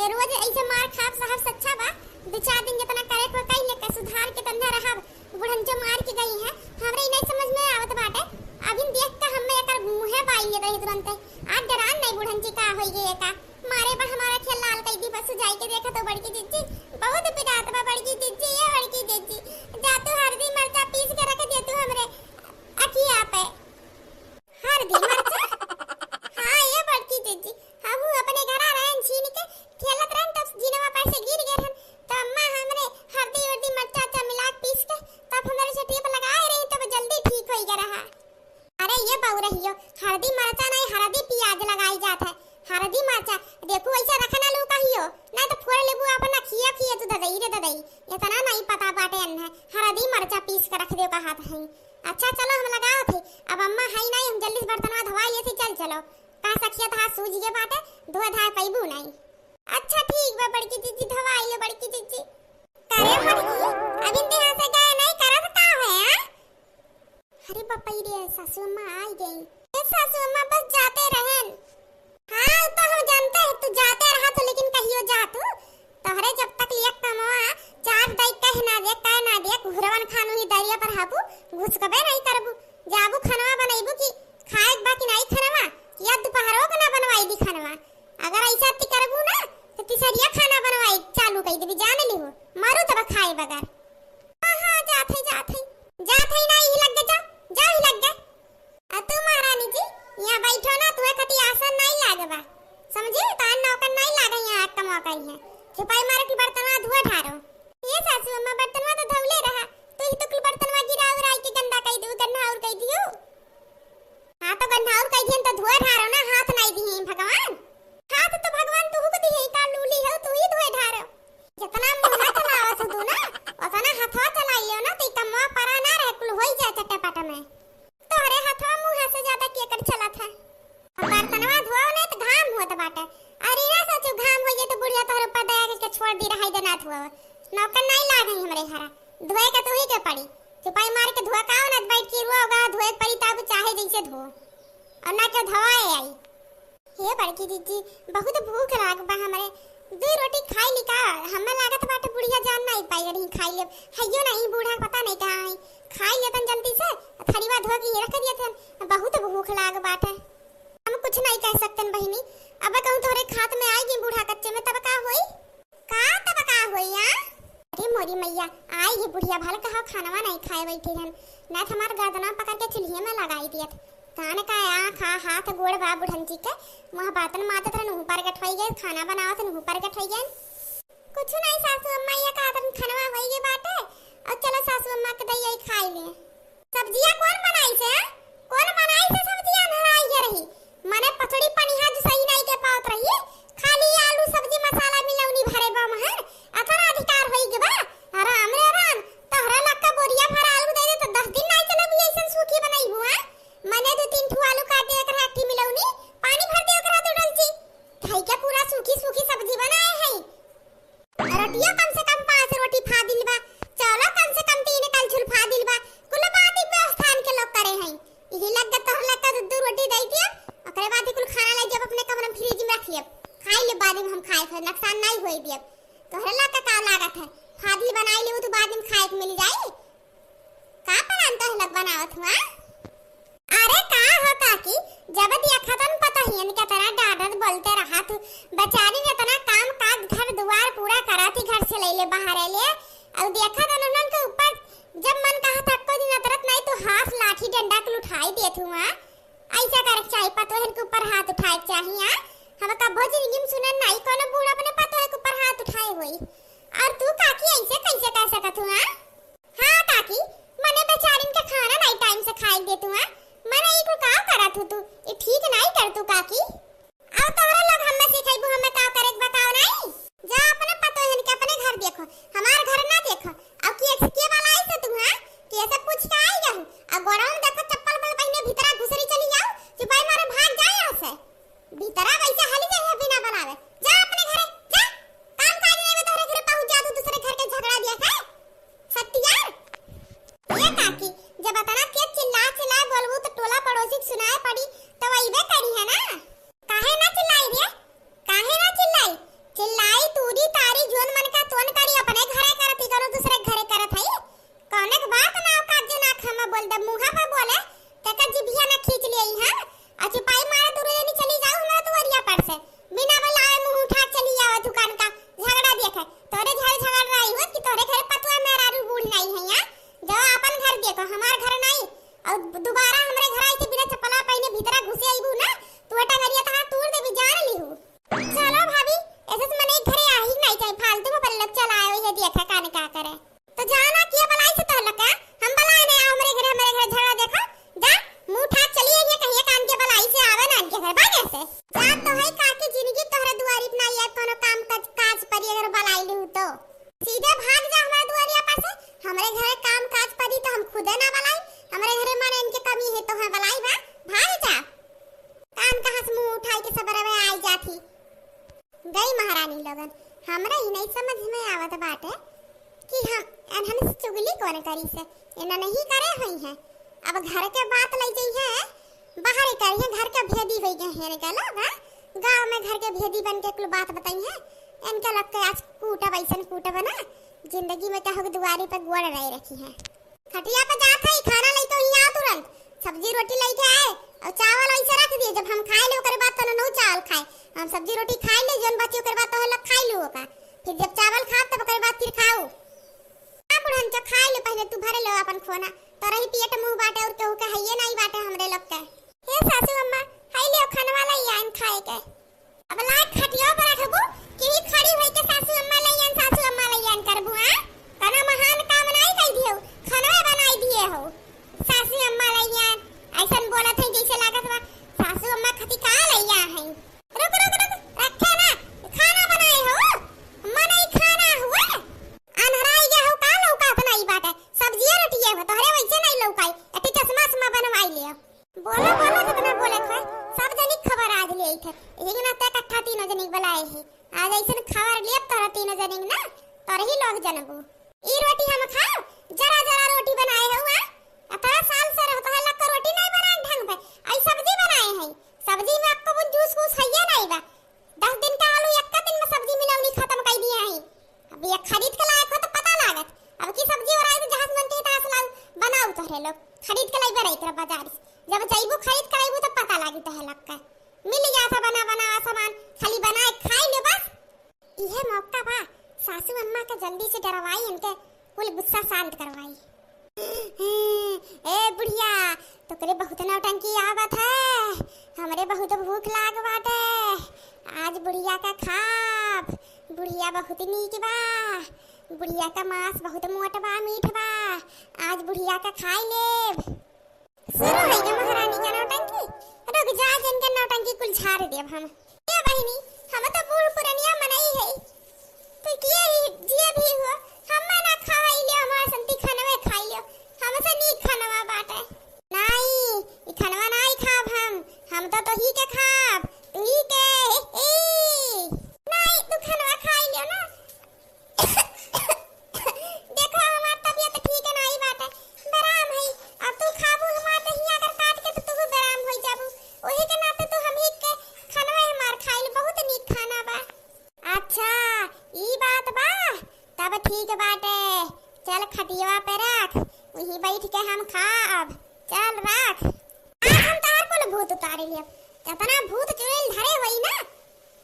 ए रोज ऐसे मार खाब साहब सच्चा बा दो चार दिन जितना करे को कहीं लेके सुधार के तंधा रहा बुढ़न जो मार के गई है हमरे नहीं समझ में आवत बाटे। अभी देख के हमें एकर मुंहे बाई रही तुरंत आज डरान नहीं बुढ़न जी का होई गई का मारे बा हमारा खेल लाल कई दी बस जाई के देखा तो बड़की जीजी बहुत पिटात बा बड़की जीजी ये बड़की जीजी जा तू हल्दी मिर्चा पीस के रख दे तू हमरे अखिया पे हल्दी मिर्चा। हां ये बड़की जीजी हम अपने घर आ रहे हैं छीन के खेलत रहन तब जीनवा पर से गिर गए तो अम्मा हमरे हल्दी वर्दी मिर्चा चा मिला पीस के तब हमारे से टेप लगाए रही तब जल्दी ठीक होई गया रहा। अरे ये बहु रहियो हल्दी मिर्चा नहीं हल्दी प्याज लगाई जात है, हल्दी मिर्चा देखो ऐसा रखना लो कहियो ना तो फोड़ लेबू अपन खिया खिया तू ददई रे ददई इतना नहीं पता बाटे अन्न हल्दी मिर्चा पीस के रख दे का हाथ है। अच्छा चलो हम लगाओ थे अब अम्मा है नहीं हम जल्दी से बर्तनवा धोवाई ऐसे चल चलो का सखिया था सूझ गए बाटे धो धा पैबू नहीं। अच्छा ठीक बा बड़की जीजी धोवाई ले बड़की जीजी करे मटकी अभी देहां से गए नहीं करत का है। अरे बपई रे सासू अम्मा आई गई, ए सासू अम्मा बस जाते रहन। हां तो हम जानते हैं तू जाते रहा तो लेकिन कहियो जा तू तोहरे जब तक लिया कमवा चार दई कह ना दे घुरवन खानू ही दरिया पर हाबू घुस कबे नहीं करबू जाबू खानवा बनाईबू कि खाए बाकी नहीं खानवा या दोपहरो को ना बनवाई दी खानवा। अगर ऐसा ती करबू ना तो तीसरिया खाना बनवाई चालू कई देबी जान ली हो मारू तब खाए बगैर। हां जाथे ना ही लग जा जा ही लग गए आ तू महारानी जी यहां बैठो ना तुहे कति आसन नहीं लागबा समझी तान नौकर नहीं लागे यहां कमा कई है सिपाही मारे के बर्तनवा धुआ ठारो। ये सासू अम्मा बर्तनवा तो धवले रहा तू ही तो कुल बर्तनवा गिरा उराई के गंदा कई दू गन्ना और कई दियो। हां तो गन्ना और कई दिन तो धुआ ठारो ना हाथ नहीं दी भगवान हाथ तो भगवान तू को दी है का लूली है तू ही धुए ठारो जितना मुंह चलावा तू ना उतना हाथवा चलाइयो ना तो कमवा परा ना रह कुल होई जा चटपट में तोरे हाथवा मुंह से ज्यादा के कर चला था बर्तनवा धोओ ने तो घाम होत बाटे। अरे ना सोचो घाम हो जे तो बुढ़िया तोरे पर दया के छोड़ दी रही देना धोओ नौकर नहीं लागे हमरे घरा धोए के तो ही के पड़ी सिपाही मार के धोआ काओ ना बैठ के रुआ होगा धोए पड़ी तब चाहे जैसे धो और ना के धवाए आई। हे बड़की दीदी बहुत भूख लाग बा हमरे दो रोटी खाई ली का हमें लागत बाटे बुढ़िया जान नहीं पाई रही खाई ले हइयो नहीं बूढ़ा पता नहीं कहां है खाई लेतन जल्दी से थरीवा धो के रख दिया था बहुत भूख लाग बाटे हम कुछ नहीं कह सकतन बहिनी अब कहूं तोरे खात में आएगी बूढ़ा कच्चे में तब का होई हां। अरे मोरी मैया आएगी बुढ़िया भल कहो खानवा नहीं खाए बैठी हन ना हमार गर्दना पकड़ के चुल्हे में लगाई दियत कान का आंख हाथ गोड़ बा बुढ़न जी के वहां बातन मातत रहन ऊपर के ठोई गए खाना बनावत न ऊपर के ठोई गए कुछ नहीं सासू अम्मा ये का तन खानवा होई गे बाटे और चलो सासू अम्मा के दई आई खाई ले। सब्जियां कौन बनाई से सब्जियां नराई है रही माने पथड़ी पनिहा जो सही नहीं के पावत रही खाली आलू सब्जी मसाला मिलौनी भरे बा महर अथरा अधिकार होई गे बा आराम रे आराम तहरा लक्का बोरिया भर आलू दे दे तो 10 दिन नहीं चलबी ऐसन सूखी बनाई हुआ मने 2-3 ठू आलू काट दे कर हाथी मिलौनी पानी भर दे कर तो डलची खाई के पूरा सूखी सब्जी बनाए है रोटियां कम से कम 5 रोटी फा दिल बा चलो कम से कम 3 कल झुल फा दिल बा कुल बात व्यवस्थान के लोग करे हैं काकी जब देखा तो पता ही इनका तरह डाडर बोलते रहा तू बेचारी ने इतना काम काज घर द्वार पूरा करा थी घर से ले ले बाहर ले और देखा तो उन्होंने के ऊपर जब मन कहा था को दिन तरत नहीं तो हाथ लाठी डंडा के उठाई दे तू हां ऐसा करे चाहिए पतोहन के ऊपर हाथ उठाए चाहिए हम का बहुत जिंदगी में सुनन नहीं कोनो बूढ़ा अपने पतोह के ऊपर हाथ उठाए होई और तू काकी ऐसे कैसे कर सकत हूं हां काकी मने बेचारीन के खाना नहीं टाइम से खाई दे तू हां मने ई को का करत हूं तू ई ठीक नहीं कर तू काकी और तोरा लोग हमें सिखाइबू हमें का करे बताओ नहीं जा अपने पतोहन के अपने घर देखो हमार घर ना देखो अब के वाला ऐसे तू हां कैसे पूछ के आई जाऊं अब गोराम देखो चप्पल बल पहने भीतर घुसरी चली जाओ चुपाई मारे भाग जाए यहां से भीतर वैसे हाली जाए बिना बनावे जा अपने घरे जा काम काज नहीं में तोरे घर पहुंच जा तू दूसरे घर के झगड़ा दिया है सत्या ये काकी जब अतना के चिल्ला बोलबू तो टोला पड़ोसी सुनाए पड़ी तो वहीबे करी है ना काहे ना चिल्लाई रे काहे ना चिल्लाई तूरी तारी जोन मन का तोन करी अपने घरे करती करो दूसरे घरे करत है कौन के बात ना काज ना खमा बोल दे मुंह पे बोले तका जिभिया ना खींच लेई हां अच्छी पाई मारे दूर नहीं चली जाओ हमरा दुआरिया पर से बिना बुलाए मुंह उठा चली जाओ दुकान का झगड़ा देखे तोरे घर झगड़ रही हो कि तोरे घर पतवा मेरा रू बूढ़ नहीं है यार जो अपन घर देखो हमार घर नहीं और दोबारा हमरे घर आई थी बिना चप्पला पहने भीतर घुसे आईबू ना तू अटा गरिया ता तोड़ दे भी जान ली हूं चलो भाभी ऐसे से मने घरे आ ही नहीं चाहिए फालतू में पल्लक चलाए ये देखा काने क्या करे तो जाना किया बलाई से तो लगा हम बलाए नहीं आओ मेरे घर झगड़ा देखो जा मुंह उठा चली आई कहीं काम के बलाई से आवे ना इनके घर भागे से जा तो है काकी जिंदगी तोहरे दुआरी पे नहीं है कोनो काम काज पर अगर बलाई लू तो सीधे भाग जा हमारे दुआरिया पर से हमरे घर काम काज पड़ी तो हम खुद ना बलाई हमरे घरे माने इनके कमी है तो है बलाई बा भाग जा काम कहां से मुंह उठाई के सबरे में आई जाती गई महारानी लोगन हमरा ही नहीं समझ में आवत बाटे कि हम चुगली कौन करी से इना नहीं करे हुई है अब घर के बात ले जई है बाहर करी है घर के भेदी होई गए है निकला बा गांव में घर के भेदी बन के कुल बात बताई है इनका लग के आज कूटा बैसन कूटा बना जिंदगी में कहो दुआरी पे गोड़ रही रखी है खटिया पे जात है खाना ले तो यहां तुरंत सब्जी रोटी लेके आए और चावल ऐसे रख दिए जब हम खाए ले ओकर बाद तो न चावल खाए हम सब्जी रोटी खाए ले जन बच्चे ओकर बाद तो अलग खाई लो का फिर जब चावल खा तब ओकर बाद फिर खाओ आ बुढ़न जो खाए ले पहले तू भरे लो अपन खोना तोरा ही पेट मुंह बाटे और केहू के हइये नहीं बाटे हमरे लोग के हे सासू अम्मा खाई ले खाने वाला यान खाए के अब लाए खटिया पर रखबू कि ही खड़ी होई के सासू अम्मा लइयान करबू हां कना महान काम नहीं कई दियो खाना बनाई दिए हो सासू अम्मा लइयान ऐसन बोलत है जैसे लागत बा सासू अम्मा खती का लइया है रुक रखे ना खाना बनाए हो मने खाना हुआ अनहराई गया हो का लौका बनाई बाटे सब्जी रोटी है तोहरे वैसे नहीं लौकाई अति चश्मा बनवाई लियो बोलो जितना बोले थे सब जनी खबर आज ले थे एक ना ते इकट्ठा तीनों जनी बुलाए है आज ऐसे खबर लिए तोरा तीनों जनी ना तोरे ही लोग जनबू ई रोटी हम खाओ जरा रोटी बनाए हुआ 18 साल से रहता है लग रोटी नहीं बनाए ढंग पे आई सब्जी बनाए हैं सब्जी में आपको वो जूस है ये नहीं बा 10 दिन का आलू एक दिन में सब्जी मिलावनी खत्म कर दिए हैं अब ये खरीद के लाए हो तो पता लागत अब की सब्जी और आई तो जहां मन के तास लाओ बनाओ तोरे लोग खरीद के लाइबे रही तरह बाजार से जब जाइबू खरीद के लाइबू तो पता लागी तो है लग का मिल जाता बना सामान खाली बनाए खाई ले बस ये मौका बा सासू अम्मा के जल्दी से डरवाई इनके कुल गुस्सा शांत करवाई ए बुढ़िया तो करे बहुत नौटंकी आवत है हमरे बहुत भूख लाग बाटे आज बुढ़िया का खाब बुढ़िया बहुत नीक बा बुढ़िया का मांस बहुत मोट बा मीठ बा आज बुढ़िया का खाई लेब शुरू हो गया महारानी का नौटंकी रुक जा जिनके नौटंकी कुल झाड़ देब हम ए बहिनी हम तो बूढ़ पुरनिया मनई है तो जिए भी हो हम ना खाई लियो हमारा संती खानवे खाई लियो हमसे नी खानवा बाटे नहीं ई खानवा नहीं खाब हम तो ही के खाब तू ही के नहीं तू खानवा खाई लियो ना देखो हमार तबीयत ठीक नहीं बाटे बराम है अब तू खाबू हमार दही अगर काट के तो तू बराम हो जाबू ओही के नाते तू हम ही के खानवा हमार खाइल बहुत नी खाना बा अच्छा ई बात बा तब ठीक बाटे चल खटिया पे रख वही बैठ के हम खाब चल रख आज हम तार को भूत उतार लियो। तना भूत चुड़ैल धरे होई ना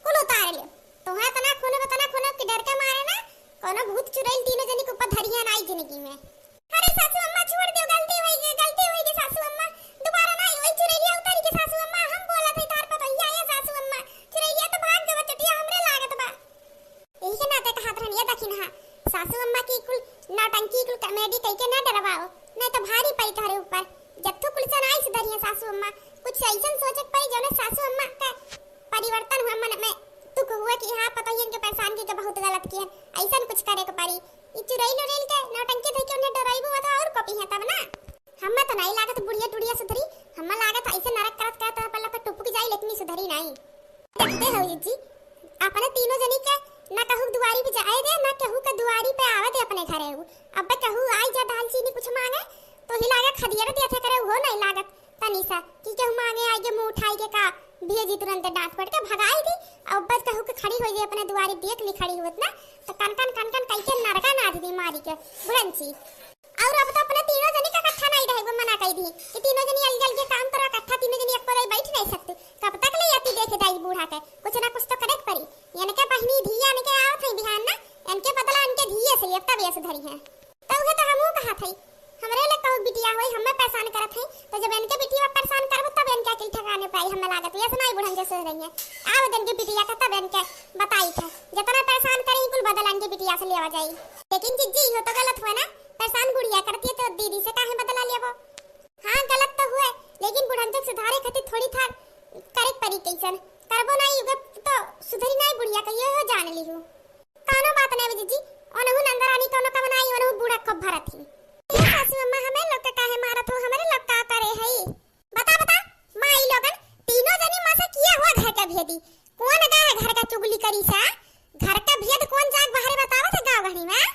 कुल उतार लियो। तोहा तना खून के डर के मारे ना कोनो भूत चुड़ैल तीनों जनी के ऊपर धरिया ना आई जिंदगी में। अरे सासू अम्मा छोड़ दियो, गलती होई गे सासू अम्मा, दोबारा ना वही चुड़ैलिया उतारी के सासू अम्मा, हम बोला थे तार पर भैया है सासू अम्मा, चुड़ैलिया तो भाग गवा चटिया हमरे लागत बा। यही के नाते कहत रहनिया दखिन हा सासू अम्मा की कुल नाटंकी कुल कॉमेडी कई के ना डरवाओ, नहीं तो भारी पई तोहरे ऊपर। जत्थू कुल सन आई सुधरिया सासू अम्मा, कुछ ऐसन सोचक पई जौने सासू अम्मा का परिवर्तन हुआ मन में तुक हुआ कि हां पता ही इनके परेशान के बहुत गलत किए, ऐसन कुछ करे के पड़ी। ई चुड़ैल उड़ैल के नाटंकी धई के उन्हें डराइबो तो और कॉपी है तब ना। हम्मा तो नहीं लागत बुढ़िया टुड़िया सुधरी, हम्मा लागत ऐसे नरक करत करत पल्ला पे टुपक जाई लेकिन सुधरी नहीं। देखते हो जी अपने तीनों जनी के ना कहू दुआरी पे जाए दे ना कहू के दुआरी पे आवे दे अपने घरे। अब कहू आई जा दाल चीनी कुछ मांगे तो ही लागत खदियर दे थे करे हो नहीं लागत तनीसा कि कहू मांगे आई के मुंह उठाई के का भेजी तुरंत डांट पड़ के भगाई दी। अब बस कहू के खड़ी हो गई अपने दुआरी देख ली खड़ी होत ना तो कन कैसे नरका ना दी मारी के बुरंसी। और अब तो अपने तीनों जनी का इकट्ठा नहीं रहेगा, मना कह दी कि तीनों जनी अलग अलग काम करो, इकट्ठा तीनों जनी एक पर बैठ नहीं सकते। कब तक ले आती देखे दाई बूढ़ा के कुछ ना कुछ तो करे पड़ी। यानी के बहनी धिया ने के आवत है बिहान ना इनके पतला इनके धिये से एक तब ऐसे धरी है तब तो हमहू कहा थई हमरे ले कहू बिटिया होई हमें परेशान करत है तो जब इनके बिटिया परेशान करब तब इनके अकिल ठिकाने पे आई हमें लागत ये सुनाई बुढ़न जैसे रही है आवेदन के बिटिया का तब इनके बताई थे जितना परेशान करी कुल बदल इनके बिटिया से लेवा जाई। लेकिन जिज्जी हो तो गलत हुआ ना, परेशान बुढ़िया करती है तो दीदी से काहे बदला लेबो। हां गलत तो हुए लेकिन बुढ़न तक सुधारे खातिर थोड़ी थार करे पड़ी कैसन करबो नहीं युग तो सुधरी नहीं बुढ़िया का ये हो जान ली हूं कोनो बात नहीं जिज्जी ओनहु नंदरानी कोनो का बनाई ओनहु बूढ़ा को भरत ही। ये सासू अम्मा हमें लोग का काहे मारत हो, हमारे लोग का करे है बता माई लोगन तीनों जनी मां से किया हुआ घर का भेदी कौन गया घर का चुगली करी सा घर का भेद कौन जाग बाहर बतावा था गांव घरी में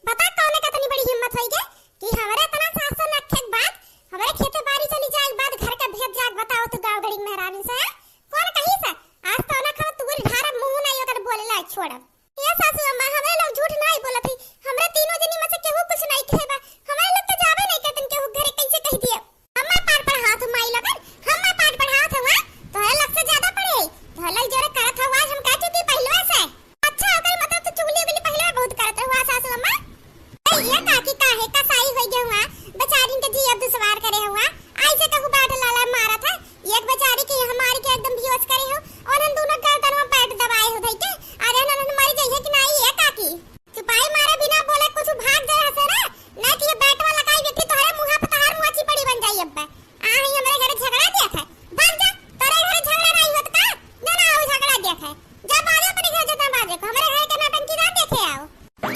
बता कौन का इतनी बड़ी हिम्मत होई के कि हमारे तना सासू नखे बात हमारे खेते बाड़ी चली जाए बाद घर का भेद जाग बताओ तो गांव घड़ी में हैरानी से कौन कही सा आज तो ना खबर तू ढारा मुंह नहीं होकर बोले ला छोड़। ये सासू अम्मा हमें लोग झूठ नहीं बोलत है, हमरे तीनों जनी में से केहू कुछ नहीं कहबा, हमारे लोग तो जाबे नहीं करतन केहू घरे कैसे कह दिए। हम्मा पाट पर हाथ माई लगन हम्मा पाट पर हाथ हुआ तोहरे लग से ज्यादा पड़े तोहरे जोरे करत हुआ हम कह चुकी पहले से अच्छा अगर मतलब तो चुगली उगली पहले बहुत करत हुआ सासू अम्मा। ये काकी काहे का साई होई गे हुआ बेचारी के जी अब दुसवार करे हुआ ऐसे कहू बैठ लाला मारा था एक बेचारी के हमारी के एकदम बेहोश करे हो और हम दोनों गर्दन में पैर दबाए हो धई के अरे ना मर जाइए कि नहीं ये काकी चुपाई मारे बिना बोले कुछ भाग जाए हसे ना नहीं तो ये बैट वाला काई व्यक्ति तोहरे मुंह पे तहार मुंह चिपड़ी बन जाई। अब आ ही हमरे घरे झगड़ा दिया था भाग जा तोरे घरे झगड़ा नहीं होत का ना आओ झगड़ा दिया है जा बाजे अपने घर जता बाजे को हमरे घरे के नाटंकी ना देखे आओ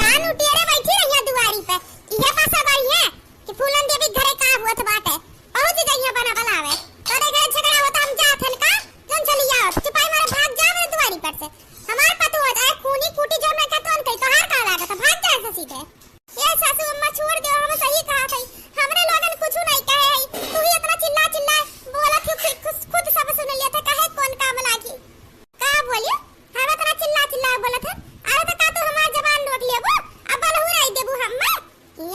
कान उटियारे बैठी रहिया दुआरी पे इहे पासा बाई है कि फूलन देवी घरे का हुत बाटे पहुंच जाइए बना बनावे तोरे घरे झगड़ा होता हम जात हन का जन चली जाओ चुपाई मारे भाग जावे दुआरी पर से हमार पतो हो जाए खूनी फूटी जो मैं कहतन कई तोहार का लागत भाग जाए से सीधे। ये सासू अम्मा छोड़ दो हम सही कहा थई हमरे लोगन कुछ नहीं कहे है तू ही इतना चिल्ला बोला कि खुद सब सुन लिया था काहे कौन काम लागी का बोलियो हम इतना चिल्ला बोला था अरे तो का तू हमार जबान रोक लेबो अब बलहु नहीं देबू हम्मा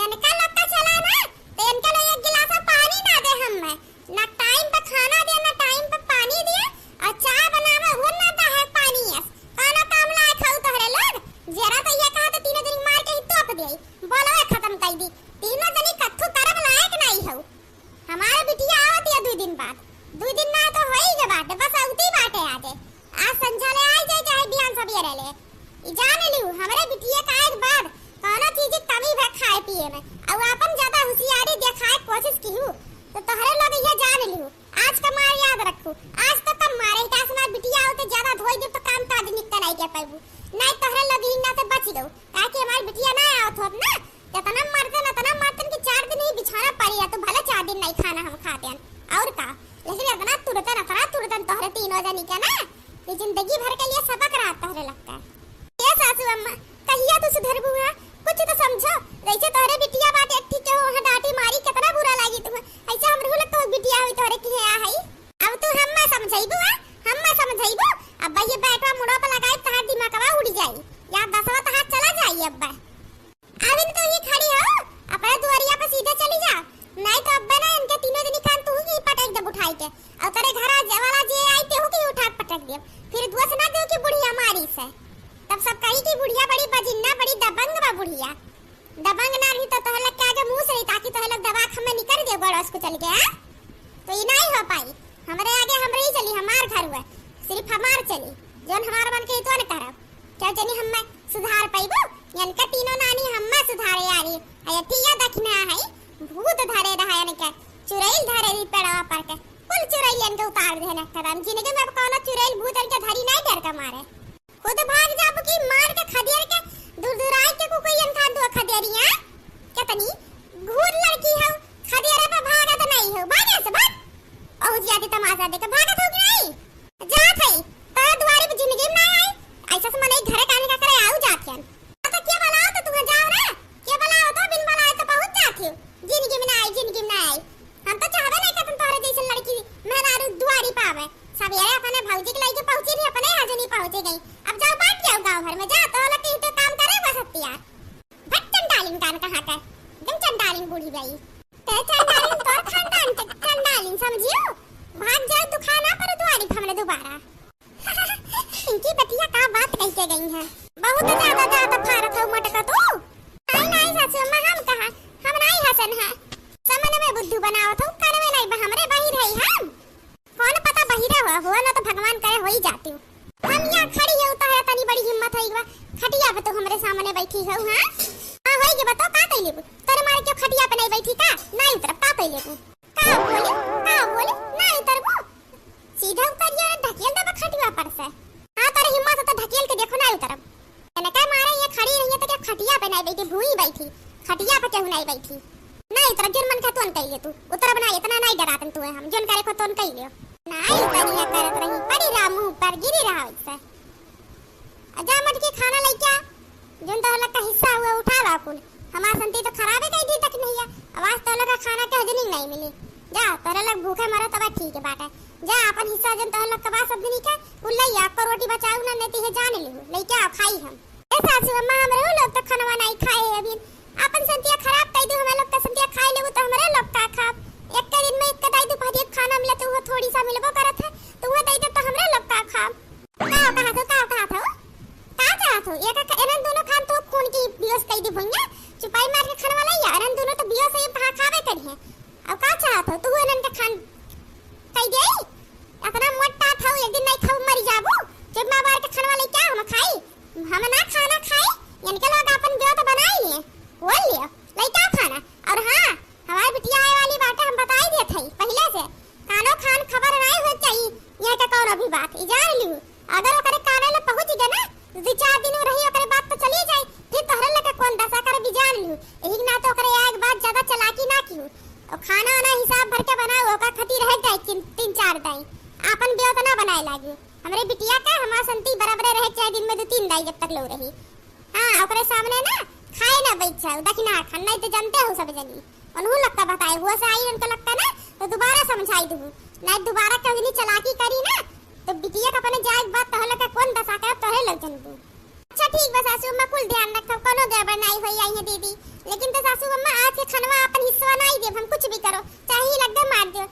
इनका लगता चला ना तो इनका ले एक गिलास पानी ना दे हम्मे ना टाइम पे खाना दे ना टाइम पे पानी दे और चाय बनावे हो ना ता है पानी है खाना काम लाए खाऊ तोहरे लोग जरा तो ये कहा तो तीनों दिन मार के ही तोप दे बोलो खत्म कर दी तीनों जनी कत्थू करब लायक नहीं हो। हमारे बिटिया आवत है 2 दिन बाद 2 दिन ना तो होई के बात बस औती बाटे आजे आज संझा ले आई जाए चाहे बिहान सवेरे ले ई जान लियो हमरे बिटिया का एक बाद कोनो चीज की कमी है खाए पिए में और अपन ज्यादा होशियारी दिखाए कोशिश की हूं तो तोहरे लोग ये जान लियो आज का मार याद रखो आज तो तब मारे टासना बिटिया होते ज्यादा धोई दे तो काम ताज निकल आई के पाबू नहीं तोहरे लोग ही ना से बच गओ ताकि हमारी बिटिया ना आवत होत ना तना मरतन कि 4 दिन ही बिछाना पड़ी है तो भले 4 दिन नहीं खाना हम खाते हैं और का लेकिन इतना तुरतन तोहरे तीनों जनी के ना ये जिंदगी भर के लिए सबक रहा तोहरे लगता है। ये सासू अम्मा कहिया तू सुधरबू है कुछ तो समझो जैसे तोहरे बिटिया बात ठीक है वहां डांटी मारी कितना बुरा लागी तुम्हें ऐसे हमरे लोग तो बिटिया हुई तोहरे की है आई अब तू हम्मा समझाइबू अब ये बैठवा मुड़ा पे लगाए तहार दिमागवा उड़ जाई या दसवा तहार चला जाई। अब आविन तो ये खड़ी हो अपने दुआरिया पे सीधे चली जा नहीं तो अब ना इनके तीनों दिन कान तू ही पटक दे उठाई के और तेरे घर क्या जनी हम्मे सुधार पाइबो यनका तीनों नानी हम्मे सुधारे यारी अयतिया दखना है भूत धरे रहा यनका चुड़ैल धरे री पेड़वा पर के कुल चुड़ैलियन के उतार देना कदम जिनके में कोनो चुड़ैल भूत के धरी नहीं डर के मारे खुद भाग जाबो की मार के खदेर के दूर दूर आई के कोई यनका दो खदेरिया कितनी घूर लड़की हो खदेरे पे भागा तो नहीं हो भागे से भाग और ज्यादा तमाशा देके भागत हो कि नहीं जा थई तर द्वारी पे जिंदगी में ना आई ऐसा से मने घरे काने का करे आऊ जाथियन तो क्या बुलाओ तो तुम जाओ रे क्या बुलाओ तो बिन बुलाए तो पहुंच जाती हो जिंदगी में ना आई हम तो चाहबे नहीं कि तुम तोरे जैसे लड़की मेहरारू द्वारी पावे सब यार अपने भौजी के लेके पहुंची नहीं अपने आज नहीं पहुंचे गई अब जाओ बात जाओ गांव भर में जा तो लोग कहीं तो काम करे बस यार भट्टन डालिंग कान कहां का एकदम चंडालिंग बूढ़ी गई ते चंडालिंग तोर खानदान चंडालिंग समझियो भाग जाओ दुखाना पर द्वारी हमने दोबारा इनकी बतिया का बात कह के गई है बहुत ज्यादा फारत है मटका तो नहीं सासू अम्मा हम कहा हम नहीं हसन है समन में बुद्धू बनावत हो कान में नहीं हमरे बहिर है हम कौन पता बहिरा हो ना तो भगवान करे हो ही जाती हूं हम यहां खड़ी है तो है तनी बड़ी हिम्मत है खटिया पे तो हमरे सामने बैठी हो हां होई के बताओ का कइले तोरे मार के खटिया पे नहीं बैठी का नहीं उतर का कइले का बोले नहीं उतरबो सीधा उतरिए ढकेल दे खटिया पर से हां तोरे हिम्मत तो ढकेल के देखो नहीं उतरब एने का मारे ये खड़ी रही है तो क्या खटिया पे नहीं बैठी भूई बैठी खटिया पे क्यों नहीं बैठी नहीं उतर जोन मन का तोन कइले तू उतर बना इतना नहीं डरातन तू हम जोन करे को तोन कइले नहीं उतरिया करत रही पड़ी रा मुंह पर गिरी रहा वैसे अजा मत के खाना ले क्या जोन तो लग का हिस्सा हुआ उठा ला कुल हमार संती तो खराब है कई दिन तक नहीं है आवाज तो लगा खाना के हजनी नहीं मिली जा तोरा लग भूखे मरो तब ठीक है बात है जा अपन हिस्सा जोन तो लग का सब दिन का उल्लैया पर रोटी बचाऊ ना नेती है जान ले ले क्या खाई हम ए सासू अम्मा हमरे लोग तो खाना नहीं खाए अभी अपन संतिया खराब कई दो हमें लोग का संतिया खाई लेबो तो हमरे लोग का खाब एक के दिन में एक दाई दोपहर खाना मिले तो वो थोड़ी सा मिलबो करत है तो वो दई दे तो हमरे लोग का खाब का चाहत हो एक एरन दोनों खान तो खून की बियोस कई दी भैया चुपाई मार के खाने वाला यारन दोनों तो बियोस से खावे करी है अब का चाहत हो तू एनन के खान कई दे इतना मोटा था एक दिन नहीं खाऊ मर जाबो जब मां बार के खाने वाले क्या हम खाई हम ना खाना खाए यानी के लोग अपन बियो तो बनाई लिए बोल लियो लइका खाना और हां हमारी बिटिया आए वाली बात हम बताई दे थई पहले से कानो खान खबर नहीं हो चाहिए यहां का कौन अभी बात ई जान लियो अगर ओकरे काने ले पहुंच गए ना दो चार दिन रही ओकरे बात तो चली जाए फिर तोहरे लगे कौन दशा करे भी जान लियो एही ना तो ओकरे एक बात ज्यादा चलाकी ना कियो और खाना ना हिसाब भर के बनाओ ओका खती रह जाए तीन चार दाई आपन बियो तो ना बनाए लागियो हमरे बिटिया का हमार संती बराबर रहे चाहे दिन में दो तीन दाई जब तक लो रही हां ओकरे सामने ना खाए ना बैठ जाओ दखना खाना तो जानते हो सब जनी उन्हों लगता बताए हुआ से आई उनको लगता ना तो दोबारा समझाई दूं ना दोबारा कभी चलाकी करी ना तो बिटिया का अपने जाए बात तो लगा कौन दशा का तोरे लग जनबू अच्छा ठीक बस सासू अम्मा कुल ध्यान रखो कोनो गड़बड़ नहीं होई आई है दीदी लेकिन तो सासू अम्मा आज के खानवा अपन हिस्सा नहीं दे हम कुछ भी करो चाहे ही लग दे मार दो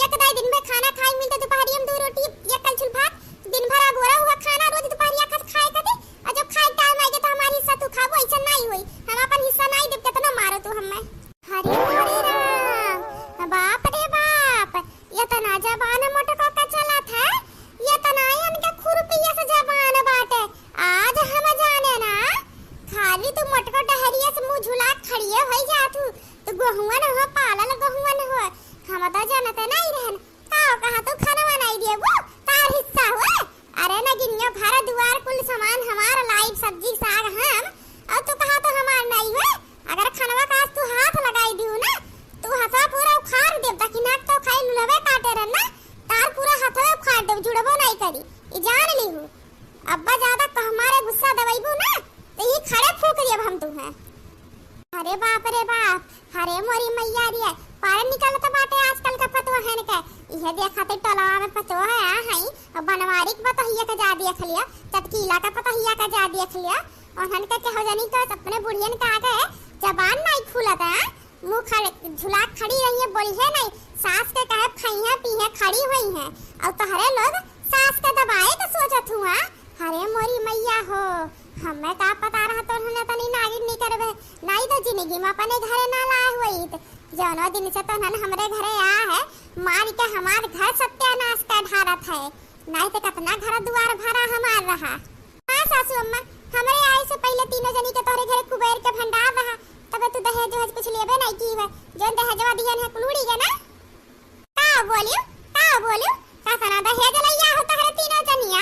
एक दाई दिन में खाना खाई मिलते दोपहर में दो रोटी एक कलछुल भात दिन भर गोरा हुआ खाना रोज दोपहर का खाए कदे और जब खाए टाइम आए तो हमारी हिस्सा तू खाबो ऐसा नहीं होई हम अपन हिस्सा नहीं दे कितना मारो तू हमें हरे हरे राम बाप रे बाप ये तो ना जबान मोटको का चला था ये तो ना इनके खुरपिया से जबान बाटे आज हम जाने ना खाली तू मोटको डहरिया से मुंह झुला खड़िए होई जातू तो गहुआ न हो पालल गहुआ न हो हम तो जानते नहीं रहन कहा तू खाना बनाई दिए वो तार हिस्सा हुए अरे ना गिनियो घर दुआर कुल सामान हमार लाइव सब्जी साग हम और तू कहा तो हमार नहीं हुए अगर खानवा का तू हाथ लगाई दियो ना तू हथा पूरा उखाड़ दे ताकि नाक तो खाई लुलवे काटे रहना तार पूरा हाथ उखाड़ दे जुड़बो नहीं करी ई जान ली हूं अब्बा ज्यादा तो हमारे गुस्सा दवाईबो ना तो ही खड़े फूक दिए हम तू है अरे बाप अरे मोरी मैया रे पार निकलत बाटे आजकल का पतो है ने यह देखा ते टलवा में पतो है हई और बनवारी के पतो हिया का जा देख लिया चटकीला का पतो हिया का जा देख लिया और हन के हो जानी तो अपने बुढ़ियन का आ गए जबान नहीं खुलता मुंह खड़े झुला खड़ी रही है बोली है नहीं सास के कहे खाइया पीहे खड़ी हुई है और तोहरे लोग सास के दबाए तो सोचत हुआ अरे मोरी मैया हो हमें का पता रहा तो हमने तनी नागिन नहीं करबे नहीं तो जिंदगी में अपने घरे ना लाए हुई जौनो दिन से तो नन हमरे घरे आ है मार के हमार घर सत्यानाश का ढारत है नहीं तो कितना घर द्वार भरा हमार रहा हां सासू अम्मा, हमरे आए से पहले तीनों जनी के तोरे घरे कुबेर के भंडार रहा, तबे तू दहेज वहेज कुछ लेबे नहीं की है, जोन दहेजवा दिहन है कुलूड़ी के ना। का बोलियो का सना दहेज लइया हो तोरे तीनों जनिया,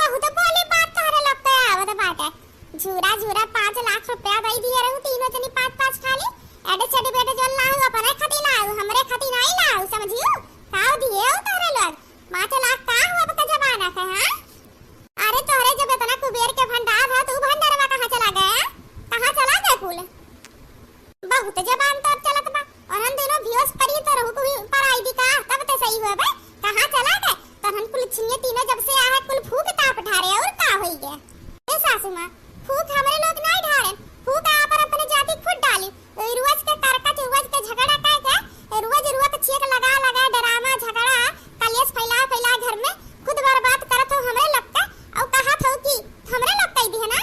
बहुत बोली बात तोरे लोग के आवत बाटे। झूरा झूरा 5 लाख रुपया दई दिए रहू तीनों जनी 5-5 खाली, एडे छडे बेटे जोन लाऊ अपने खातिर लाऊ, हमरे खातिर नहीं लाऊ, समझियो। काऊ दिए हो तोरे लोग 5 लाख का हुआ बता जमाना का। हां अरे तोरे जब इतना कुबेर के भंडार है, तू भंडारवा कहां चला गया, कहां चला गया कुल? बहुत जबान तो चलत बा, और हम दोनों व्यूअर्स पर ही तो रहू पर आईडी का, तब तो सही हुआ बे। कहां चला गए तहन कुल छिनिए तीनों जब से आए कुल फूक ताप ढारे, और का होई गया? ए सासू मां, फूक हमरे लोग नहीं ढारे, फूक आप अपने जाति खुद डाली। रोज के करका रोज के झगड़ा का रोज चेक लगा लगा ड्रामा झगड़ा कलेश फैला घर में खुद बर्बाद करत हो हमरे लोग का, और कहा था कि हमरे लोग कह दी है ना।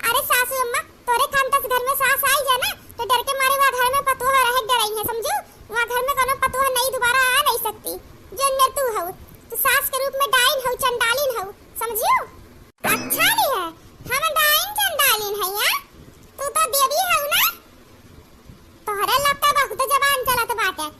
अरे सासू अम्मा, तोरे काम तक घर में सास आई जा ना, तो डर के मारे वहां घर में पतोह रह डरई है, समझू। वहां घर में कोनो पतोह नहीं दोबारा आ नहीं सकती, जो तू हो, तू सास के रूप में डाइन हो, चंडालिन हो, समझियो। अच्छा नहीं है, हम डाइन चंडालिन है या तू तो देवी हो ना। तोहरे लोग का बहुत जबान चलत बाटे,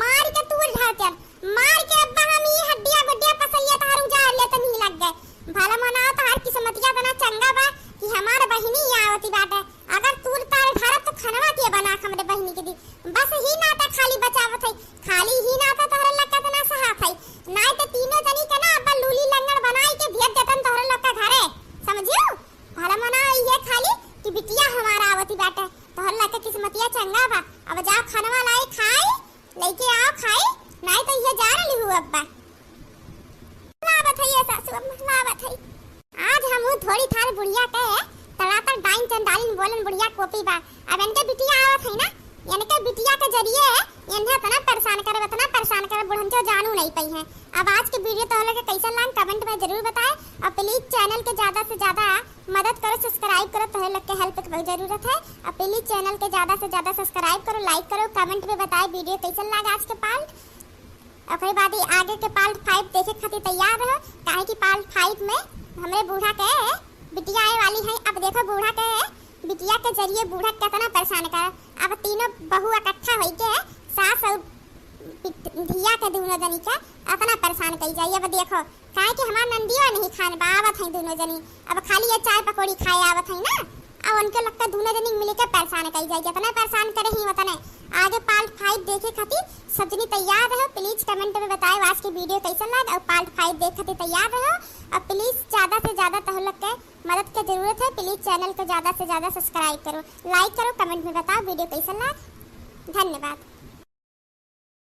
मार के तू ढाकर मार के अब्बा हम ये हड्डियां गुड्डियां पसलिया तार उजाड़ ले त नहीं लग गए। भला मना तार किस्मतिया तना चंगा बा कि हमार बहिनी आवती बाटे, अगर तू तार ढारत तो खनवा के बना हमरे बहिनी के दी, बस ही नाता खाली बचावत है, खाली ही नाता तोहरे लोग का तना सहात है, नहीं तो तीनों जनी के ना अब्बा लूली लंगड़ बनाई के भेज देतन तोहरे लोग का घरे, समझियो। भला मना ये खाली कि बिटिया हमारा आवती बाटे, तोहरे लोग के किस्मतिया चंगा बा, अब जाओ खनवा लाई खाई लेके आओ खाई, नहीं तो ये जा रही हूँ अब्बा। लावत है ये सासू अम्मा, लावत है। आज हम थोड़ी थार बुढ़िया के तड़ातर डाइन चंडालिन बोलन बुढ़िया कॉपी बा। अब इनके बिटिया आवत है ना, इनके बिटिया के जरिए इन्हें इतना परेशान करे बुढ़न जो जानू नहीं पई है। अब आज के वीडियो तो लोग कैसा लगा कमेंट में जरूर बताएं, और प्लीज चैनल के ज्यादा से ज्यादा मदद करो, सब्सक्राइब करो, तो लोग के हेल्प की बहुत जरूरत है। और प्लीज चैनल के ज्यादा से ज्यादा सब्सक्राइब करो, लाइक करो, कमेंट में बताएं वीडियो कैसा लगा आज के पार्ट। और बाद आगे के पार्ट 5 देखे खातिर तैयार रहो, काहे कि पार्ट 5 में हमरे बूढ़ा के बिटिया आए वाली है। अब देखो बूढ़ा के बिटिया के जरिए बूढ़ा कितना परेशान कर, अब तीनों बहू इकट्ठा होई के सास और धिया के दोनों जनी के अपना परेशान कई जाइए। अब देखो काहे कि हमार नंदियो नहीं खान बावत है दोनों जनी, अब खाली ये चाय पकौड़ी खाए आवत है ना, अब उनके लगता दोनों जनी मिलके परेशान कई जाइए, इतना परेशान करे ही वतने। आगे पार्ट 5 देखे खातिर सब जनी तैयार रहो, प्लीज कमेंट में बताएं आज की वीडियो कैसा लगा, और पार्ट 5 देख खातिर तैयार रहो। और प्लीज ज्यादा से ज्यादा तो लोग के मदद की जरूरत है, प्लीज चैनल को ज्यादा से ज्यादा सब्सक्राइब करो, लाइक करो, कमेंट में बताओ वीडियो कैसा लगा। धन्यवाद।